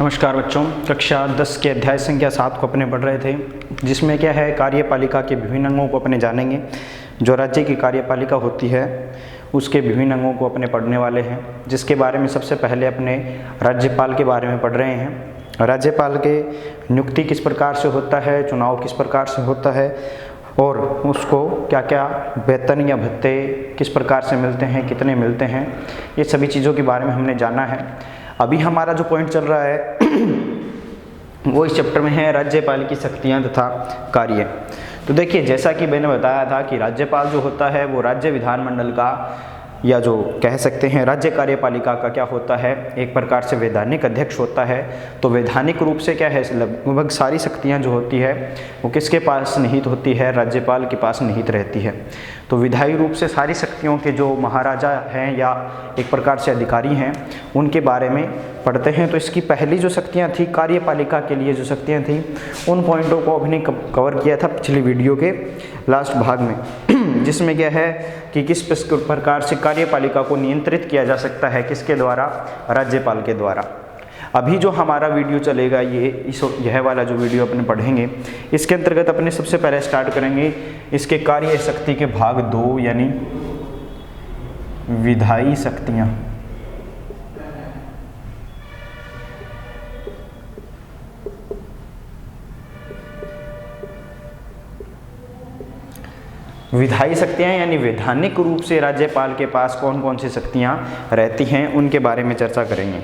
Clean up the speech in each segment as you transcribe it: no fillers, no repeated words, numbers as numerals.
नमस्कार बच्चों, कक्षा 10 के अध्याय संख्या 7 को अपने पढ़ रहे थे, जिसमें क्या है कार्यपालिका के विभिन्न अंगों को अपने जानेंगे। जो राज्य की कार्यपालिका होती है उसके विभिन्न अंगों को अपने पढ़ने वाले हैं, जिसके बारे में सबसे पहले अपने राज्यपाल के बारे में पढ़ रहे हैं। राज्यपाल के नियुक्ति किस प्रकार से होता है, चुनाव किस प्रकार से होता है और उसको क्या क्या वेतन या भत्ते किस प्रकार से मिलते हैं, कितने मिलते हैं, ये सभी चीज़ों के बारे में हमने जाना है। अभी हमारा जो पॉइंट चल रहा है वो इस चैप्टर में है राज्यपाल की शक्तियाँ तथा कार्य। तो देखिए, जैसा कि मैंने बताया था कि राज्यपाल जो होता है वो राज्य विधानमंडल का या जो कह सकते हैं राज्य कार्यपालिका का क्या होता है, एक प्रकार से वैधानिक अध्यक्ष होता है। तो वैधानिक रूप से क्या है, लगभग सारी शक्तियां जो होती है वो किसके पास निहित होती है, राज्यपाल के पास निहित रहती है। तो विधायी रूप से सारी शक्तियों के जो महाराजा हैं या एक प्रकार से अधिकारी हैं उनके बारे में पढ़ते हैं। तो इसकी पहली जो शक्तियाँ थी कार्यपालिका के लिए जो शक्तियाँ थी उन पॉइंटों को अभी कवर किया था पिछली वीडियो के लास्ट भाग में, जिसमें क्या है कि किस प्रकार से कार्यपालिका को नियंत्रित किया जा सकता है, किसके द्वारा, राज्यपाल के द्वारा। अभी जो हमारा वीडियो चलेगा यह वाला जो वीडियो अपने पढ़ेंगे, इसके अंतर्गत अपने सबसे पहले स्टार्ट करेंगे इसके कार्य शक्ति के भाग 2 यानी विधायी शक्तियाँ। विधायी शक्तियाँ यानी वैधानिक रूप से राज्यपाल के पास कौन कौन सी शक्तियाँ रहती हैं उनके बारे में चर्चा करेंगे।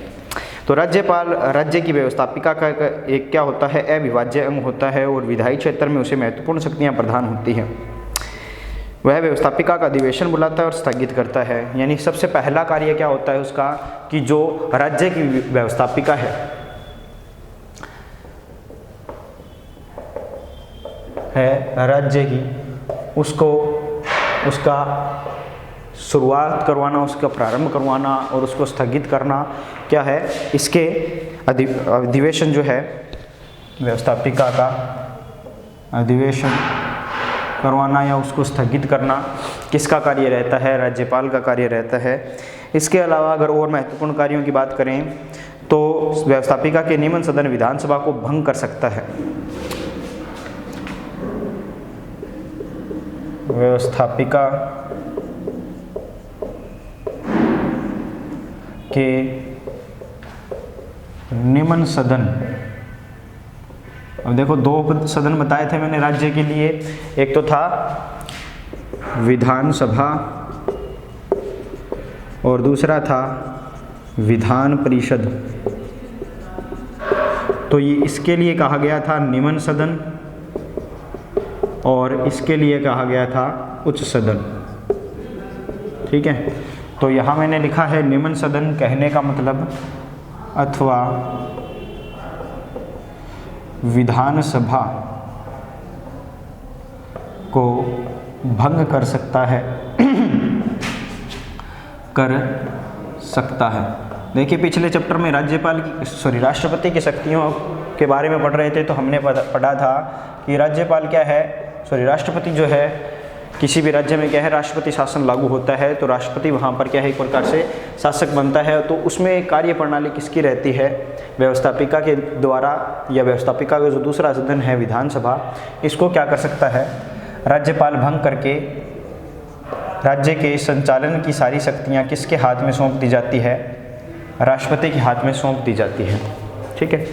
तो राज्यपाल राज्य की व्यवस्थापिका का एक क्या होता है, अविभाज्य अंग होता है और विधायी क्षेत्र में उसे महत्वपूर्ण शक्तियाँ प्रदान होती हैं। वह व्यवस्थापिका का अधिवेशन बुलाता है और स्थगित करता है। यानी सबसे पहला कार्य क्या होता है उसका कि जो राज्य की व्यवस्थापिका है राज्य की, उसका शुरुआत करवाना, उसका प्रारंभ करवाना और उसको स्थगित करना क्या है, इसके अधिवेशन जो है व्यवस्थापिका का अधिवेशन करवाना या उसको स्थगित करना किसका कार्य रहता है, राज्यपाल का कार्य रहता है। इसके अलावा अगर और महत्वपूर्ण कार्यों की बात करें तो व्यवस्थापिका के नियमन सदन विधानसभा को भंग कर सकता है। व्यवस्थापिका के नियमन सदन, अब देखो दो सदन बताए थे मैंने राज्य के लिए, एक तो था विधानसभा और दूसरा था विधान परिषद। तो ये इसके लिए कहा गया था नियमन सदन और इसके लिए कहा गया था उच्च सदन। ठीक है, तो यहाँ मैंने लिखा है नियमन सदन, कहने का मतलब अथवा विधानसभा को भंग कर सकता है देखिए, पिछले चैप्टर में राष्ट्रपति की शक्तियों के बारे में पढ़ रहे थे, तो हमने पढ़ा था कि राज्यपाल क्या है, राष्ट्रपति जो है किसी भी राज्य में क्या है, राष्ट्रपति शासन लागू होता है। तो राष्ट्रपति वहाँ पर क्या है, एक प्रकार से शासक बनता है। तो उसमें कार्य प्रणाली किसकी रहती है, व्यवस्थापिका के द्वारा, या व्यवस्थापिका का जो दूसरा सदन है विधानसभा, इसको क्या कर सकता है, राज्यपाल भंग करके राज्य के संचालन की सारी शक्तियाँ किसके हाथ में सौंप दी जाती है, राष्ट्रपति के हाथ में सौंप दी जाती है। ठीक है,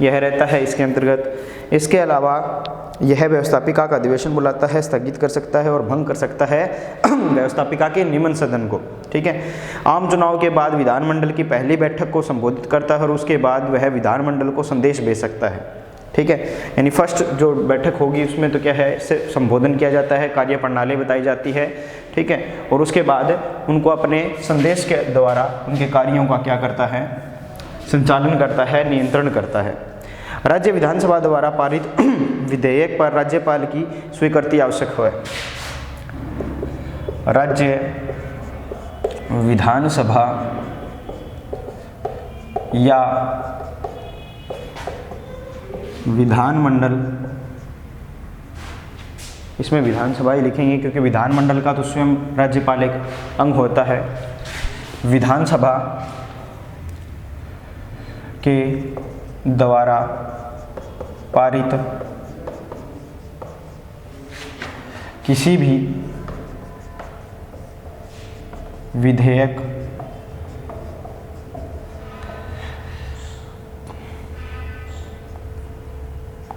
यह रहता है इसके अंतर्गत। इसके अलावा यह व्यवस्थापिका का अधिवेशन बुलाता है, स्थगित कर सकता है और भंग कर सकता है व्यवस्थापिका के नियमन सदन को। ठीक है, आम चुनाव के बाद विधानमंडल की पहली बैठक को संबोधित करता है और उसके बाद वह विधानमंडल को संदेश भेज सकता है। ठीक है, यानी फर्स्ट जो बैठक होगी उसमें तो क्या है, सिर्फ संबोधन किया जाता है, कार्य प्रणाली बताई जाती है। ठीक है, और उसके बाद उनको अपने संदेश के द्वारा उनके कार्यों का क्या करता है, संचालन करता है, नियंत्रण करता है। राज्य विधानसभा द्वारा पारित विधेयक पर राज्यपाल की स्वीकृति आवश्यक है। राज्य विधानसभा या विधानमंडल, इसमें विधानसभा ही लिखेंगे क्योंकि विधानमंडल का तो स्वयं राज्यपाल एक अंग होता है। विधानसभा के द्वारा पारित किसी भी विधेयक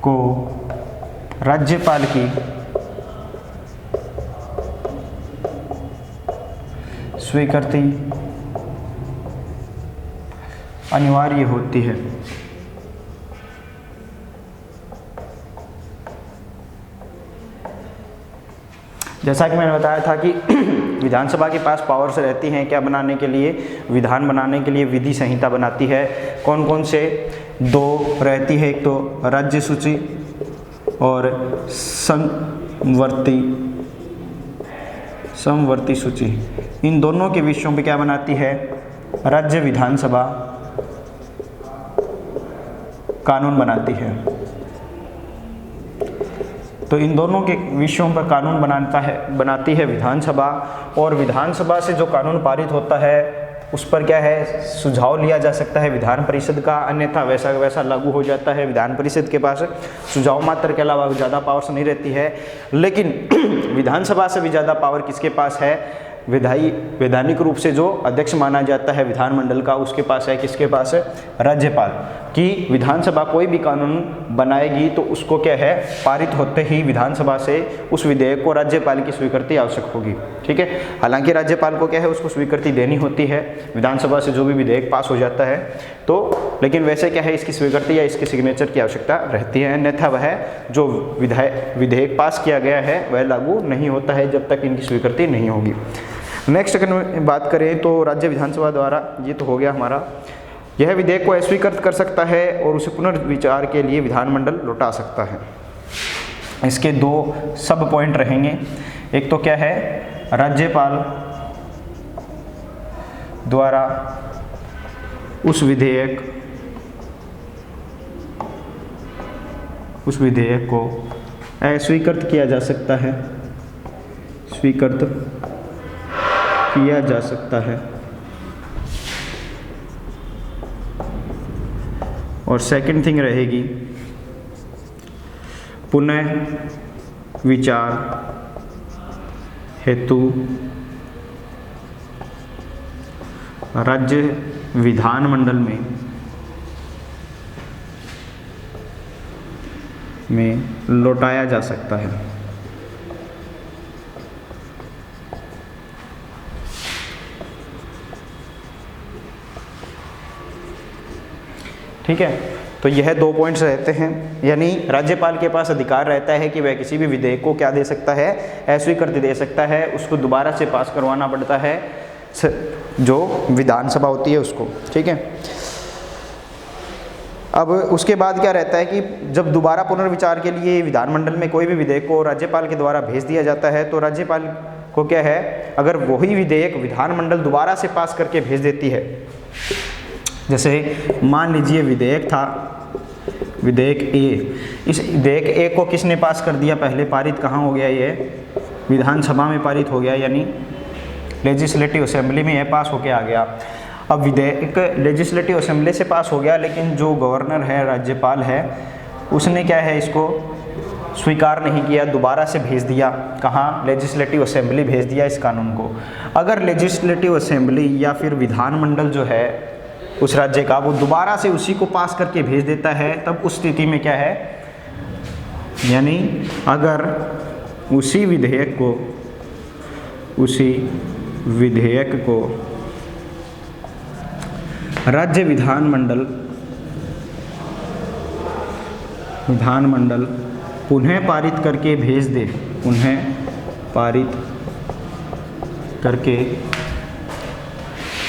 को राज्यपाल की स्वीकृति अनिवार्य होती है। जैसा कि मैंने बताया था कि विधानसभा के पास पावर्स रहती हैं क्या बनाने के लिए, विधान बनाने के लिए विधि संहिता बनाती है। कौन कौन से? दो रहती है, एक तो राज्य सूची और समवर्ती सूची। इन दोनों के विषयों पे क्या बनाती है? राज्य विधानसभा कानून बनाती है। तो इन दोनों के विषयों पर कानून बनाती है विधानसभा, और विधानसभा से जो कानून पारित होता है उस पर क्या है? सुझाव लिया जा सकता है विधान परिषद का, अन्यथा वैसा वैसा लागू हो जाता है। विधान परिषद के पास सुझाव मात्र के अलावा ज़्यादा पावर्स नहीं रहती है। लेकिन विधानसभा से भी ज़्यादा पावर किसके पास है? वैधानिक रूप से जो अध्यक्ष माना जाता है विधानमंडल का, उसके पास है। किसके पास है? राज्यपाल। कि विधानसभा कोई भी कानून बनाएगी तो उसको क्या है? पारित होते ही विधानसभा से उस विधेयक को राज्यपाल की स्वीकृति आवश्यक होगी। ठीक है। हालांकि राज्यपाल को क्या है? उसको स्वीकृति देनी होती है विधानसभा से जो भी विधेयक पास हो जाता है तो, लेकिन वैसे क्या है? इसकी स्वीकृति या इसके सिग्नेचर की आवश्यकता रहती है, अन्यथा वह जो विधेयक पास किया गया है वह लागू नहीं होता है जब तक इनकी स्वीकृति नहीं होगी। नेक्स्ट अगर बात करें तो राज्य विधानसभा द्वारा, ये तो हो गया हमारा, यह विधेयक को अस्वीकृत कर सकता है और उसे पुनर्विचार के लिए विधानमंडल लौटा सकता है। इसके दो सब पॉइंट रहेंगे। एक तो क्या है? राज्यपाल द्वारा उस विधेयक को अस्वीकृत किया जा सकता है, स्वीकृत किया जा सकता है। और सेकंड थिंग रहेगी पुनः विचार हेतु राज्य विधानमंडल में लौटाया जा सकता है। ठीक है। तो यह दो पॉइंट्स रहते हैं, यानी राज्यपाल के पास अधिकार रहता है कि वह किसी भी विधेयक को क्या दे सकता है? अस्वीकृति दे सकता है। उसको दोबारा से पास करवाना पड़ता है जो विधानसभा होती है उसको। ठीक है। अब उसके बाद क्या रहता है कि जब दोबारा पुनर्विचार के लिए विधानमंडल में कोई भी विधेयक को राज्यपाल के द्वारा भेज दिया जाता है तो राज्यपाल को क्या है, अगर वही विधेयक विधानमंडल दोबारा से पास करके भेज देती है, जैसे मान लीजिए विधेयक था विधेयक ए, इस विधेयक ए को किसने पास कर दिया? पहले पारित कहाँ हो गया? ये विधानसभा में पारित हो गया, यानी लेजिस्लेटिव असेंबली में यह पास होके आ गया। अब विधेयक लेजिस्लेटिव असेंबली से पास हो गया, लेकिन जो गवर्नर है, राज्यपाल है, उसने क्या है, इसको स्वीकार नहीं किया, दोबारा से भेज दिया। कहाँ? लेजिस्लेटिव असेंबली भेज दिया इस कानून को। अगर लेजिस्लेटिव असेंबली या फिर विधानमंडल जो है उस राज्य का, वो दोबारा से उसी को पास करके भेज देता है, तब उस स्थिति में क्या है, यानी अगर उसी विधेयक को राज्य विधानमंडल पुनः पारित करके भेज दे, पुनः पारित करके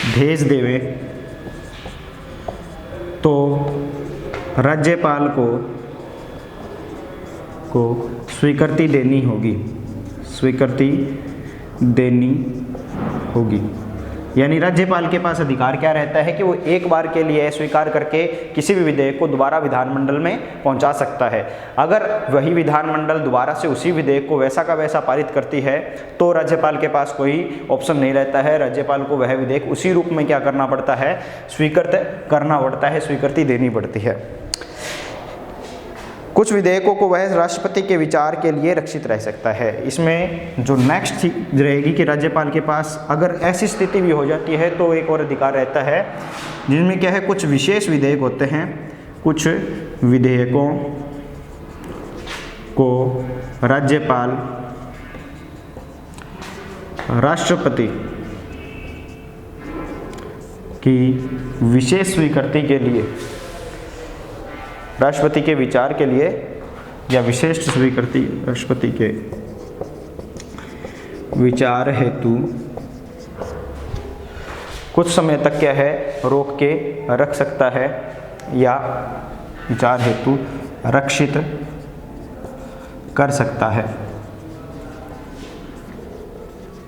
भेज देवे, तो राज्यपाल को स्वीकृति देनी होगी। यानी राज्यपाल के पास अधिकार क्या रहता है कि वो एक बार के लिए स्वीकार करके किसी भी विधेयक को दोबारा विधानमंडल में पहुंचा सकता है। अगर वही विधानमंडल दोबारा से उसी विधेयक को वैसा का वैसा पारित करती है तो राज्यपाल के पास कोई ऑप्शन नहीं रहता है, राज्यपाल को वह विधेयक उसी रूप में क्या करना पड़ता है, स्वीकृत करना पड़ता है, स्वीकृति देनी पड़ती है। कुछ विधेयकों को वह राष्ट्रपति के विचार के लिए रक्षित रह सकता है। इसमें जो नेक्स्ट रहेगी कि राज्यपाल के पास अगर ऐसी स्थिति भी हो जाती है तो एक और अधिकार रहता है, जिनमें क्या है, कुछ विशेष विधेयक होते हैं। कुछ विधेयकों को राज्यपाल राष्ट्रपति की विशेष स्वीकृति के लिए, राष्ट्रपति के विचार के लिए या विशेष स्वीकृति राष्ट्रपति के विचार हेतु कुछ समय तक क्या है, रोक के रख सकता है या विचार हेतु रक्षित कर सकता है।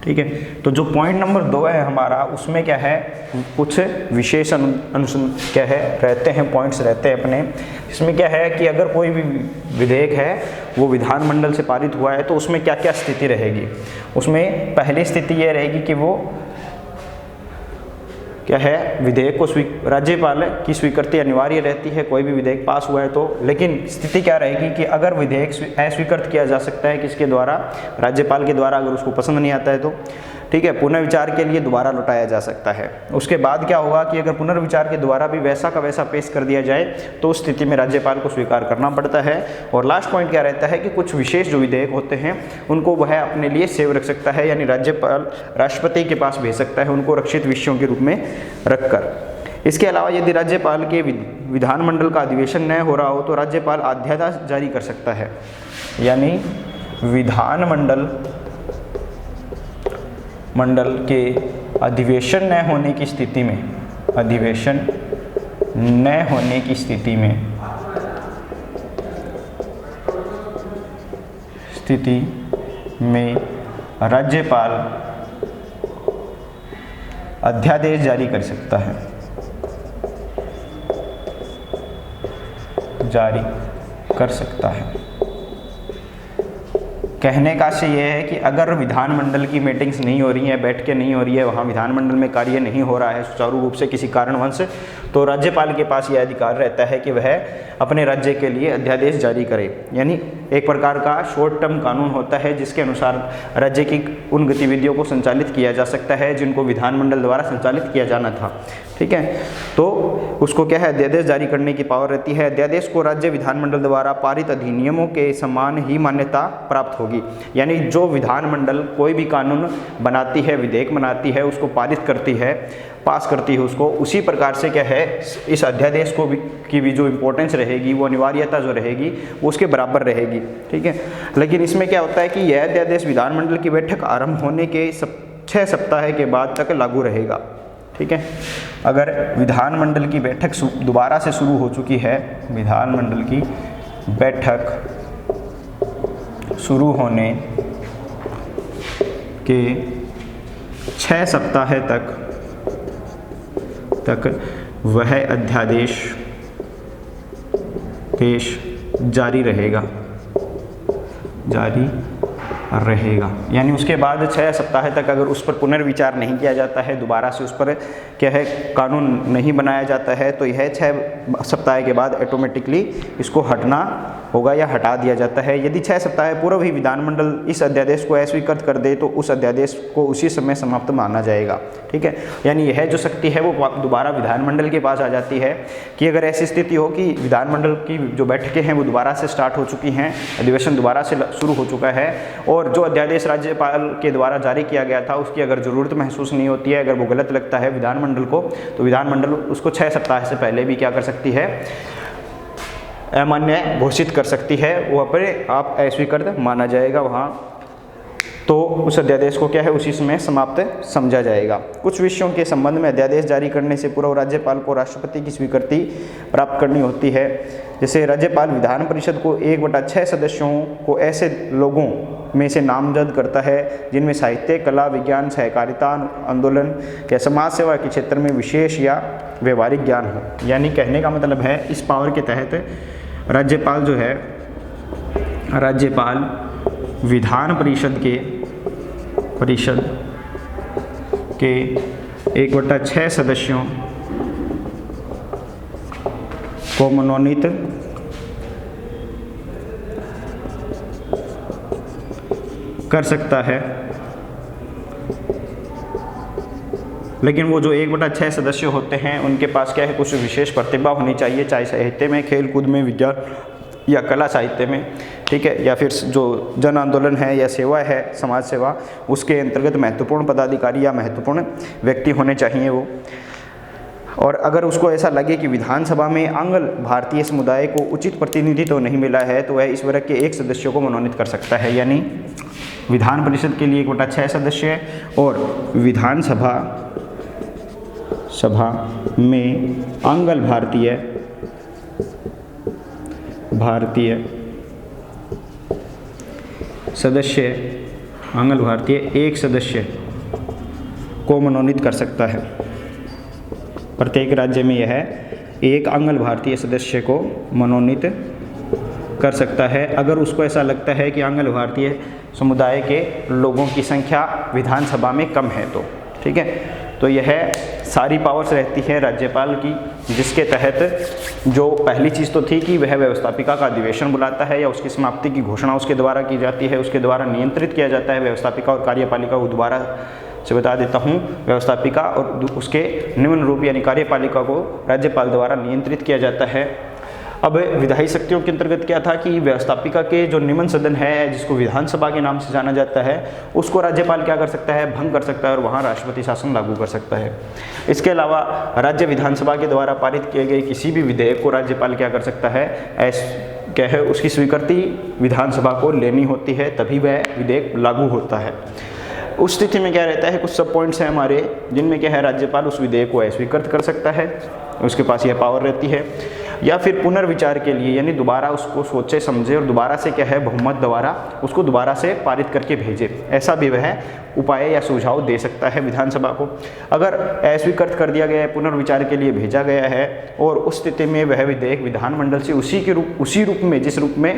ठीक है, तो जो पॉइंट नंबर 2 है हमारा, उसमें क्या है, कुछ विशेष क्या है रहते हैं, पॉइंट्स रहते हैं अपने। इसमें क्या है कि अगर कोई भी विधेयक है वो विधानमंडल से पारित हुआ है तो उसमें क्या क्या स्थिति रहेगी। उसमें पहली स्थिति ये रहेगी कि वो क्या है, विधेयक को राज्यपाल की स्वीकृति अनिवार्य रहती है, कोई भी विधेयक पास हुआ है तो। लेकिन स्थिति क्या रहेगी कि अगर विधेयक अस्वीकृत किया जा सकता है किसके द्वारा, राज्यपाल के द्वारा, अगर उसको पसंद नहीं आता है तो, ठीक है, पुनर्विचार के लिए दोबारा लौटाया जा सकता है। उसके बाद क्या होगा कि अगर पुनर्विचार के द्वारा भी वैसा का वैसा पेश कर दिया जाए तो उस स्थिति में राज्यपाल को स्वीकार करना पड़ता है। और लास्ट पॉइंट क्या रहता है कि कुछ विशेष जो विधेयक होते हैं उनको वह अपने लिए सेव रख सकता है, यानी राज्यपाल राष्ट्रपति के पास भेज सकता है उनको रक्षित विषयों के रूप में रखकर। इसके अलावा यदि राज्यपाल के विधानमंडल का अधिवेशन न हो रहा हो तो राज्यपाल अध्यादेश जारी कर सकता है, यानी विधानमंडल के अधिवेशन न होने की स्थिति में, अधिवेशन न होने की स्थिति में राज्यपाल अध्यादेश जारी कर सकता है, जारी कर सकता है। कहने का से यह है कि अगर विधानमंडल की मीटिंग्स नहीं हो रही हैं, बैठ के नहीं हो रही है, वहाँ विधानमंडल में कार्य नहीं हो रहा है सुचारू रूप से किसी कारणवश, तो राज्यपाल के पास यह अधिकार रहता है कि वह अपने राज्य के लिए अध्यादेश जारी करे। यानी एक प्रकार का शॉर्ट टर्म कानून होता है जिसके अनुसार राज्य की उन गतिविधियों को संचालित किया जा सकता है जिनको विधानमंडल द्वारा संचालित किया जाना था। ठीक है, तो उसको क्या है, अध्यादेश जारी करने की पावर रहती है। अध्यादेश को राज्य विधानमंडल द्वारा पारित अधिनियमों के समान ही मान्यता प्राप्त होगी। यानी जो विधानमंडल कोई भी कानून बनाती है, विधेयक बनाती है, उसको पारित करती है, पास करती है, उसको उसी प्रकार से क्या है, इस अध्यादेश को की भी जो इम्पोर्टेंस रहेगी, वो अनिवार्यता जो रहेगी वो उसके बराबर रहेगी। ठीक है, लेकिन इसमें क्या होता है कि यह अध्यादेश विधानमंडल की बैठक आरंभ होने के 6 सप्ताह के बाद तक लागू रहेगा। ठीक है, अगर विधानमंडल की बैठक दोबारा से शुरू हो चुकी है, विधानमंडल की बैठक शुरू होने के 6 सप्ताह तक वह अध्यादेश जारी रहेगा, यानी उसके बाद 6 सप्ताह तक अगर उस पर पुनर्विचार नहीं किया जाता है, दोबारा से उस पर क्या है कानून नहीं बनाया जाता है, तो यह 6 सप्ताह के बाद ऑटोमेटिकली इसको हटना होगा या हटा दिया जाता है। यदि 6 सप्ताह पूर्व ही विधानमंडल इस अध्यादेश को अस्वीकृत कर दे तो उस अध्यादेश को उसी समय समाप्त माना जाएगा। ठीक है, यानी यह जो शक्ति है वो दोबारा विधानमंडल के पास आ जाती है कि अगर ऐसी स्थिति हो कि विधानमंडल की जो बैठकें हैं वो दोबारा से स्टार्ट हो चुकी हैं, अधिवेशन दोबारा से शुरू हो चुका है और जो अध्यादेश राज्यपाल के द्वारा जारी किया गया था उसकी अगर ज़रूरत महसूस नहीं होती है, अगर वो गलत लगता है विधानमंडल को, तो विधानमंडल उसको 6 सप्ताह से पहले भी क्या कर सकती है, अमान्य घोषित कर सकती है, वो अपने आप अस्वीकृत माना जाएगा वहाँ, तो उस अध्यादेश को क्या है उसी समय समाप्त समझा जाएगा। कुछ विषयों के संबंध में अध्यादेश जारी करने से पूर्व राज्यपाल को राष्ट्रपति की स्वीकृति प्राप्त करनी होती है। जैसे राज्यपाल विधान परिषद को 1/6 सदस्यों को ऐसे लोगों में से नामजद करता है जिनमें साहित्य, कला, विज्ञान, सहकारिता आंदोलन या समाज सेवा के क्षेत्र में विशेष या व्यवहारिक ज्ञान हो। यानी कहने का मतलब है इस पावर के तहत राज्यपाल जो है, राज्यपाल विधान परिषद के 1/6 सदस्यों को मनोनीत कर सकता है, लेकिन वो जो 1/6 सदस्य होते हैं उनके पास क्या है, कुछ विशेष प्रतिभा होनी चाहिए, चाहे साहित्य में, खेल कूद में, विज्ञान या कला साहित्य में, ठीक है, या फिर जो जन आंदोलन है या सेवा है, समाज सेवा, उसके अंतर्गत महत्वपूर्ण पदाधिकारी या महत्वपूर्ण व्यक्ति होने चाहिए वो। और अगर उसको ऐसा लगे कि विधानसभा में आंग्ल भारतीय समुदाय को उचित प्रतिनिधित्व तो नहीं मिला है, तो वह इस वर्ग के एक सदस्य को मनोनीत कर सकता है। यानी विधान परिषद के लिए 1/6 सदस्य और विधानसभा में आंग्ल भारतीय सदस्य, आंग्ल भारतीय एक सदस्य को मनोनीत कर सकता है। प्रत्येक राज्य में यह एक आंग्ल भारतीय सदस्य को मनोनीत कर सकता है, अगर उसको ऐसा लगता है कि आंग्ल भारतीय समुदाय के लोगों की संख्या विधानसभा में कम है तो, ठीक है। तो यह सारी पावर्स रहती है राज्यपाल की, जिसके तहत जो पहली चीज़ तो थी कि वह व्यवस्थापिका का अधिवेशन बुलाता है या उसकी समाप्ति की घोषणा उसके द्वारा की जाती है, उसके द्वारा नियंत्रित किया जाता है व्यवस्थापिका और कार्यपालिका को। दोबारा से बता देता हूँ, व्यवस्थापिका और उसके निम्न रूप यानी कार्यपालिका को राज्यपाल द्वारा नियंत्रित किया जाता है। अब विधायी शक्तियों के अंतर्गत क्या था कि व्यवस्थापिका के जो निम्न सदन है, जिसको विधानसभा के नाम से जाना जाता है, उसको राज्यपाल क्या कर सकता है, भंग कर सकता है और वहाँ राष्ट्रपति शासन लागू कर सकता है। इसके अलावा राज्य विधानसभा के द्वारा पारित किए गए किसी भी विधेयक को राज्यपाल क्या कर सकता है, क्या है, उसकी स्वीकृति विधानसभा को लेनी होती है, तभी वह विधेयक लागू होता है। उस स्थिति में क्या रहता है, कुछ सब पॉइंट्स हैं हमारे, जिनमें क्या है, राज्यपाल उस विधेयक को अस्वीकृत कर सकता है, उसके पास यह पावर रहती है, या फिर पुनर्विचार के लिए यानी दोबारा उसको सोचे समझे और दोबारा से क्या है, बहुमत द्वारा उसको दोबारा से पारित करके भेजे, ऐसा भी वह उपाय या सुझाव दे सकता है विधानसभा को। अगर अस्वीकृत कर दिया गया है, पुनर्विचार के लिए भेजा गया है और उस स्थिति में वह विधेयक विधानमंडल से उसी रूप में, जिस रूप में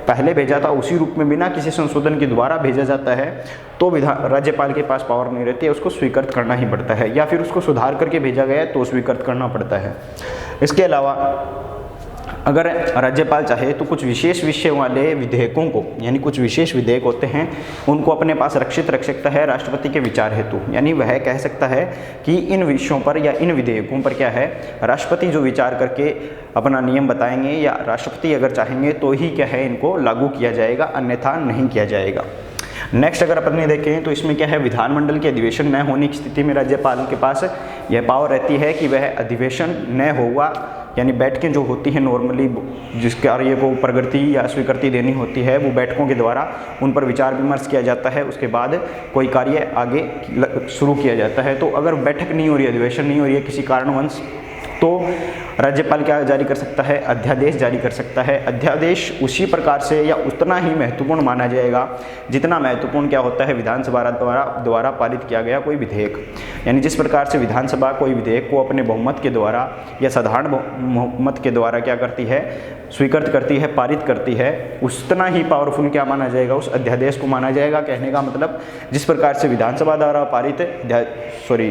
पहले भेजा था, उसी रूप में बिना किसी संशोधन के द्वारा भेजा जाता है, तो राज्यपाल के पास पावर नहीं रहती है, उसको स्वीकृत करना ही पड़ता है, या फिर उसको सुधार करके भेजा गया है तो स्वीकृत करना पड़ता है। इसके अलावा अगर राज्यपाल चाहे तो कुछ विशेष विषय वाले विधेयकों को, यानी कुछ विशेष विधेयक होते हैं, उनको अपने पास रक्षित रख सकता है राष्ट्रपति के विचार हेतु। यानी वह कह सकता है कि इन विषयों पर या इन विधेयकों पर क्या है, राष्ट्रपति जो विचार करके अपना नियम बताएंगे या राष्ट्रपति अगर चाहेंगे तो ही क्या है, इनको लागू किया जाएगा, अन्यथा नहीं किया जाएगा। नेक्स्ट अगर अपन देखें तो इसमें क्या है, विधानमंडल के अधिवेशन न होने की स्थिति में राज्यपाल के पास यह पावर रहती है कि वह अधिवेशन न होगा, यानी बैठकें जो होती हैं नॉर्मली, जिस कार्य को प्रगति या स्वीकृति देनी होती है, वो बैठकों के द्वारा उन पर विचार विमर्श किया जाता है, उसके बाद कोई कार्य आगे शुरू किया जाता है। तो अगर बैठक नहीं हो रही है, अधिवेशन नहीं हो रही है किसी कारणवश, तो राज्यपाल क्या जारी कर सकता है, अध्यादेश जारी कर सकता है। अध्यादेश उसी प्रकार से या उतना ही महत्वपूर्ण माना जाएगा जितना महत्वपूर्ण क्या होता है, विधानसभा द्वारा पारित किया गया कोई विधेयक। यानी जिस प्रकार से विधानसभा कोई विधेयक को अपने बहुमत के द्वारा या साधारण बहुमत के द्वारा क्या करती है, स्वीकृत करती है, पारित करती है, उतना ही पावरफुल क्या माना जाएगा, उस अध्यादेश को माना जाएगा। कहने का मतलब जिस प्रकार से विधानसभा द्वारा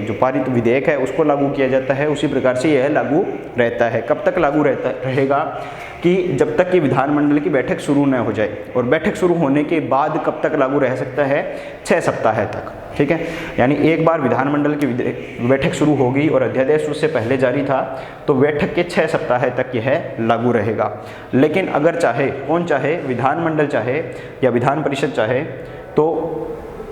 जो पारित विधेयक है उसको लागू किया जाता है, उसी प्रकार से यह लागू रहता है। कब तक लागू रहेगा कि जब तक कि विधानमंडल की बैठक शुरू न हो जाए, और बैठक शुरू होने के बाद कब तक लागू रह सकता है, 6 सप्ताह तक, ठीक है। यानी एक बार विधानमंडल की बैठक शुरू होगी और अध्यादेश उससे पहले जारी था, तो बैठक के 6 सप्ताह तक यह लागू रहेगा। लेकिन अगर चाहे, कौन चाहे, विधानमंडल चाहे या विधान परिषद चाहे, तो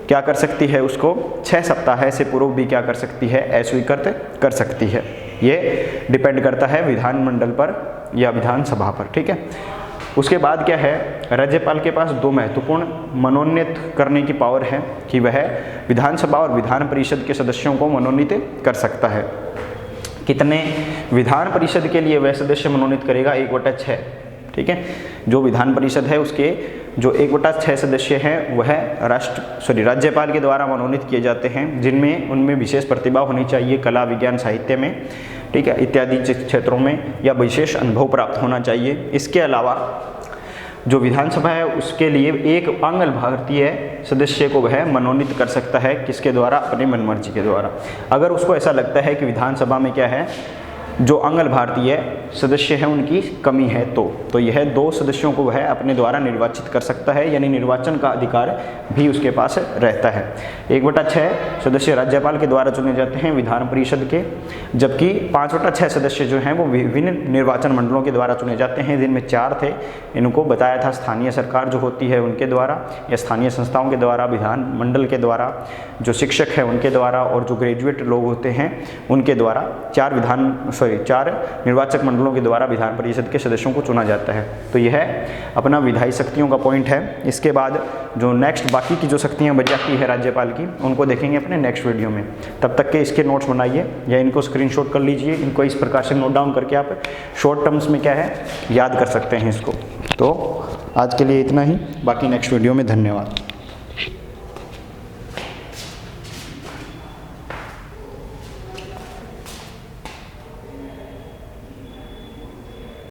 क्या कर सकती है, उसको 6 सप्ताह से पूर्व भी क्या कर सकती है, अस्वीकृत कर सकती है। ये डिपेंड करता है विधानमंडल पर या विधानसभा पर, ठीक है। उसके बाद क्या है, राज्यपाल के पास 2 महत्वपूर्ण मनोनीत करने की पावर है कि वह विधानसभा और विधान परिषद के सदस्यों को मनोनीत कर सकता है। कितने, विधान परिषद के लिए वह सदस्य मनोनीत करेगा 1/6, ठीक है। जो विधान परिषद है उसके जो 1/6 सदस्य हैं वह राज्यपाल के द्वारा मनोनीत किए जाते हैं, जिनमें उनमें विशेष प्रतिभा होनी चाहिए, कला, विज्ञान, साहित्य में, ठीक है, इत्यादि क्षेत्रों में, या विशेष अनुभव प्राप्त होना चाहिए। इसके अलावा जो विधानसभा है उसके लिए एक आंग्ल भारतीय सदस्य को वह मनोनीत कर सकता है, किसके द्वारा, अपनी मनमर्जी के द्वारा। अगर उसको ऐसा लगता है कि विधानसभा में क्या है, जो अंगल भारतीय सदस्य हैं उनकी कमी है तो यह 2 सदस्यों को वह अपने द्वारा निर्वाचित कर सकता है, यानी निर्वाचन का अधिकार भी उसके पास रहता है। 1/6 सदस्य राज्यपाल के द्वारा चुने जाते हैं विधान परिषद के, जबकि 5/6 सदस्य जो हैं वो विभिन्न निर्वाचन मंडलों के द्वारा चुने जाते हैं, जिनमें 4 थे। इनको बताया था स्थानीय सरकार जो होती है उनके द्वारा, या स्थानीय संस्थाओं के द्वारा, विधान मंडल के द्वारा, जो शिक्षक है उनके द्वारा, और जो ग्रेजुएट लोग होते हैं उनके द्वारा 4 निर्वाचक मंडलों के द्वारा विधान परिषद के सदस्यों को चुना जाता है। तो यह अपना विधायी शक्तियों का पॉइंट है। इसके बाद जो नेक्स्ट बाकी की जो शक्तियाँ बच जाती है राज्यपाल की, उनको देखेंगे अपने नेक्स्ट वीडियो में। तब तक के इसके नोट्स बनाइए या इनको स्क्रीनशॉट कर लीजिए। इनको इस प्रकार से नोट डाउन करके आप शॉर्ट टर्म्स में क्या है याद कर सकते हैं इसको। तो आज के लिए इतना ही, बाकी नेक्स्ट वीडियो में। धन्यवाद।